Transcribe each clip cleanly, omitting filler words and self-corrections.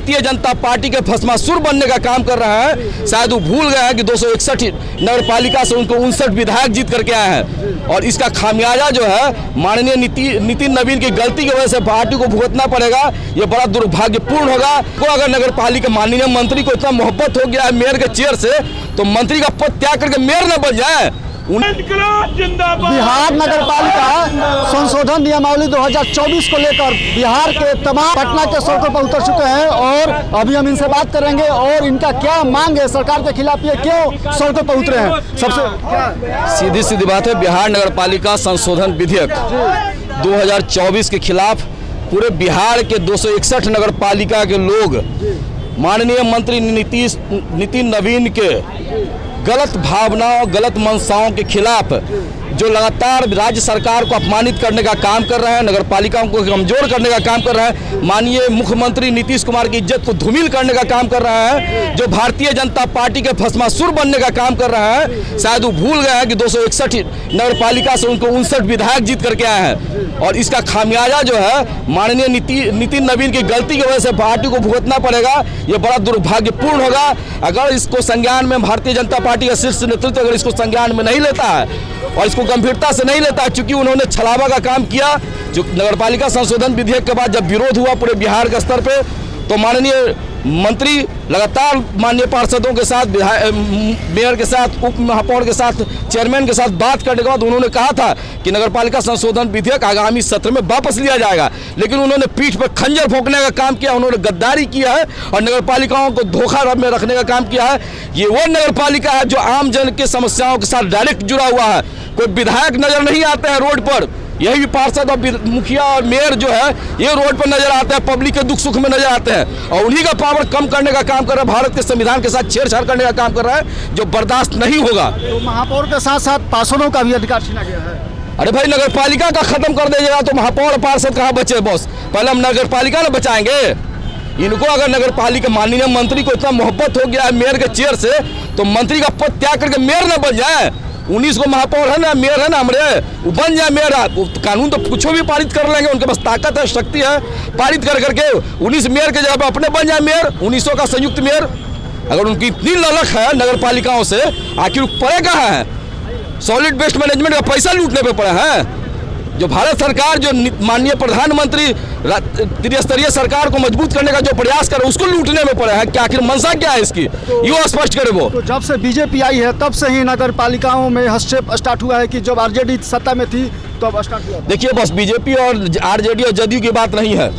Bharatiya Janata party के भस्मासुर बनने का काम कर रहा है। शायद वो भूल गए हैं कि 261 नगर पालिका से उनको 59 विधायक जीत करके आए हैं और इसका खामियाजा जो है माननीय नितिन नवीन की गलती की वजह से पार्टी को भुगतना पड़ेगा। ये बड़ा दुर्भाग्यपूर्ण होगा। को अगर नगर पालिका माननीय मंत्री को इतना मोहब्बत हो गया है मेयर के चेयर से, तो मंत्री का पद त्याग करके मेयर न बन जाए। बिहार नगर पालिका संशोधन नियमावली 2024 को लेकर बिहार के तमाम पटना के सड़कों पर उतर चुके हैं और अभी हम इनसे बात करेंगे और इनका क्या मांग है सरकार के खिलाफ, ये क्यों सड़कों पर उतरे हैं। सबसे सीधी बात है, बिहार नगर पालिका संशोधन विधेयक 2024 के खिलाफ पूरे बिहार के 261 नगर पालिका के लोग माननीय मंत्री नितिन नवीन के गलत भावनाओं, गलत मंशाओं के खिलाफ जो लगातार राज्य सरकार को अपमानित करने का काम कर रहे हैं, नगर पालिकाओं को कमजोर करने का काम कर रहे हैं, माननीय मुख्यमंत्री नीतीश कुमार की इज्जत को धूमिल करने का काम कर रहे हैं, जो भारतीय जनता पार्टी के भस्मासुर बनने का काम कर रहे हैं। शायद वो भूल गए हैं कि 261 नगर पालिका से उनको 59 विधायक जीत करके आए हैं और इसका खामियाजा जो है माननीय नितिन नवीन की गलती की वजह से पार्टी को भुगतना पड़ेगा। ये बड़ा दुर्भाग्यपूर्ण होगा अगर इसको संज्ञान में भारतीय जनता पार्टी का शीर्ष नेतृत्व अगर इसको संज्ञान में नहीं लेता है और इसको गंभीरता से नहीं लेता है, क्योंकि उन्होंने छलावा का काम किया। जो नगरपालिका संशोधन विधेयक के बाद जब विरोध हुआ पूरे बिहार के स्तर पे, तो माननीय मंत्री लगातार माननीय पार्षदों के साथ, मेयर के साथ, उप महापौर के साथ, चेयरमैन के साथ बात करने के बाद उन्होंने कहा था कि नगरपालिका संशोधन विधेयक आगामी सत्र में वापस लिया जाएगा, लेकिन उन्होंने पीठ पर खंजर भोंकने का काम किया, उन्होंने गद्दारी किया है और नगरपालिकाओं को धोखा में रखने का काम किया है। ये वो नगरपालिका है जो आम जन के समस्याओं के साथ डायरेक्ट जुड़ा हुआ है। कोई विधायक नजर नहीं आते हैं रोड पर, यही भी पार्षद और मुखिया और मेयर जो है ये रोड पर नजर आते हैं, पब्लिक के दुख सुख में नजर आते हैं और उन्हीं का पावर कम करने का काम कर रहा है, भारत के संविधान के साथ छेड़छाड़ करने का काम कर रहा है, जो बर्दाश्त नहीं होगा। तो महापौर के साथ साथ पार्षदों का भी अधिकार छीना गया है। अरे भाई, नगर पालिका का खत्म कर दीजिएगा तो महापौर और पार्षद कहाँ बचे बॉस? पहले हम नगर पालिका ना बचाएंगे। इनको अगर नगर पालिका माननीय मंत्री को इतना मोहब्बत हो गया है मेयर के चेयर से, तो मंत्री का पद त्याग करके मेयर न बन जाए। 19 को महापौर है ना, मेयर है ना हमारे, वो बन जाए मेयर। कानून तो कुछ भी पारित कर लेंगे, उनके पास ताकत है, शक्ति है, पारित कर करके 19 मेयर के जगह अपने बन जाए मेयर, 1900 का संयुक्त मेयर। अगर उनकी इतनी ललक है नगर पालिकाओं से, आखिर पड़े कहाँ है? सॉलिड वेस्ट मैनेजमेंट का पैसा लूटने पे पड़ा है। जो भारत सरकार, जो माननीय प्रधानमंत्री त्रिस्तरीय सरकार को मजबूत करने का जो प्रयास कर रहे हैं, उसको लूटने में पड़ा है। क्या आखिर मंशा क्या है इसकी, ये स्पष्ट करे वो। तो जब से बीजेपी आई है तब से ही नगर पालिकाओं में हस्तक्षेप स्टार्ट हुआ है कि जब आरजेडी सत्ता में थी तब तो स्टार्ट हुआ। देखिए बस, बीजेपी और आरजेडी और जदयू की बात नहीं है।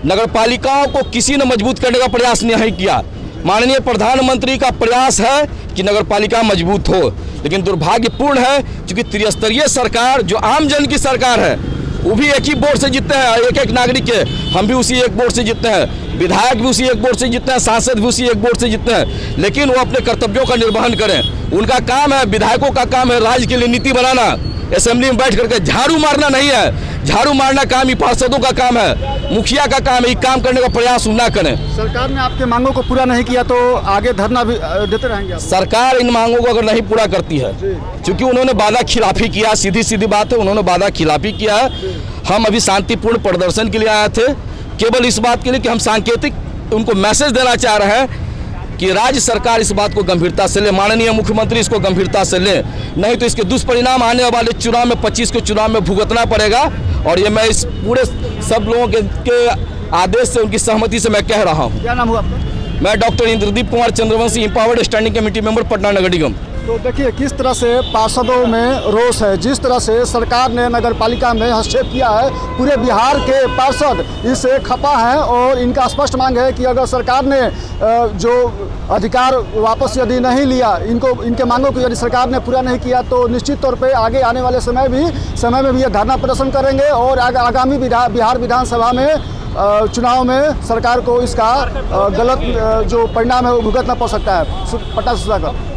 नगर पालिकाओं को किसी ने मजबूत करने का प्रयास नहीं किया। माननीय प्रधानमंत्री का प्रयास है कि नगर पालिका मजबूत हो, लेकिन दुर्भाग्यपूर्ण है क्योंकि त्रिस्तरीय सरकार जो आम जन की सरकार है, वो भी एक ही बोर्ड से जीतते हैं, एक नागरिक के, हम भी उसी एक बोर्ड से जीतते हैं, विधायक भी उसी एक बोर्ड से जीतते हैं, सांसद भी उसी एक बोर्ड से जीतते हैं, लेकिन वो अपने कर्तव्यों का निर्वहन करें। उनका काम है, विधायकों का काम है राज्य के लिए नीति बनाना, असेंबली में बैठ करके झाड़ू मारना नहीं है। झाड़ू मारना काम ही पार्षदों का काम है, मुखिया का काम है। ये काम करने का प्रयास ना करें। सरकार ने आपके मांगों को पूरा नहीं किया तो आगे धरना भी देते रहेंगे? सरकार इन मांगों को अगर नहीं पूरा करती है, क्योंकि उन्होंने वादा खिलाफी किया, सीधी बात है, उन्होंने वादा खिलाफी किया है। हम अभी शांतिपूर्ण प्रदर्शन के लिए आए थे, केवल इस बात के लिए कि हम सांकेतिक उनको मैसेज देना चाह रहे हैं कि राज्य सरकार इस बात को गंभीरता से ले, माननीय मुख्यमंत्री इसको गंभीरता से ले, नहीं तो इसके दुष्परिणाम आने वाले चुनाव में 25 के चुनाव में भुगतना पड़ेगा। और ये मैं इस पूरे सब लोगों के आदेश से, उनकी सहमति से मैं कह रहा हूँ। क्या नाम हुआ आपका? मैं doctor Indradeep Kumar Chandravanshi, empowered standing committee member, Patna Nagar Nigam. तो देखिए किस तरह से पार्षदों में रोष है, जिस तरह से सरकार ने नगर पालिका में हस्तक्षेप किया है, पूरे बिहार के पार्षद इससे खपा हैं और इनका स्पष्ट मांग है कि अगर सरकार ने जो अधिकार वापस यदि नहीं लिया, इनके मांगों को यदि सरकार ने पूरा नहीं किया, तो निश्चित तौर पे आगे आने वाले समय में भी ये धरना प्रदर्शन करेंगे और आगामी बिहार विधानसभा में चुनाव में सरकार को इसका गलत जो परिणाम है वो भुगतना पड़ सकता है। पटना से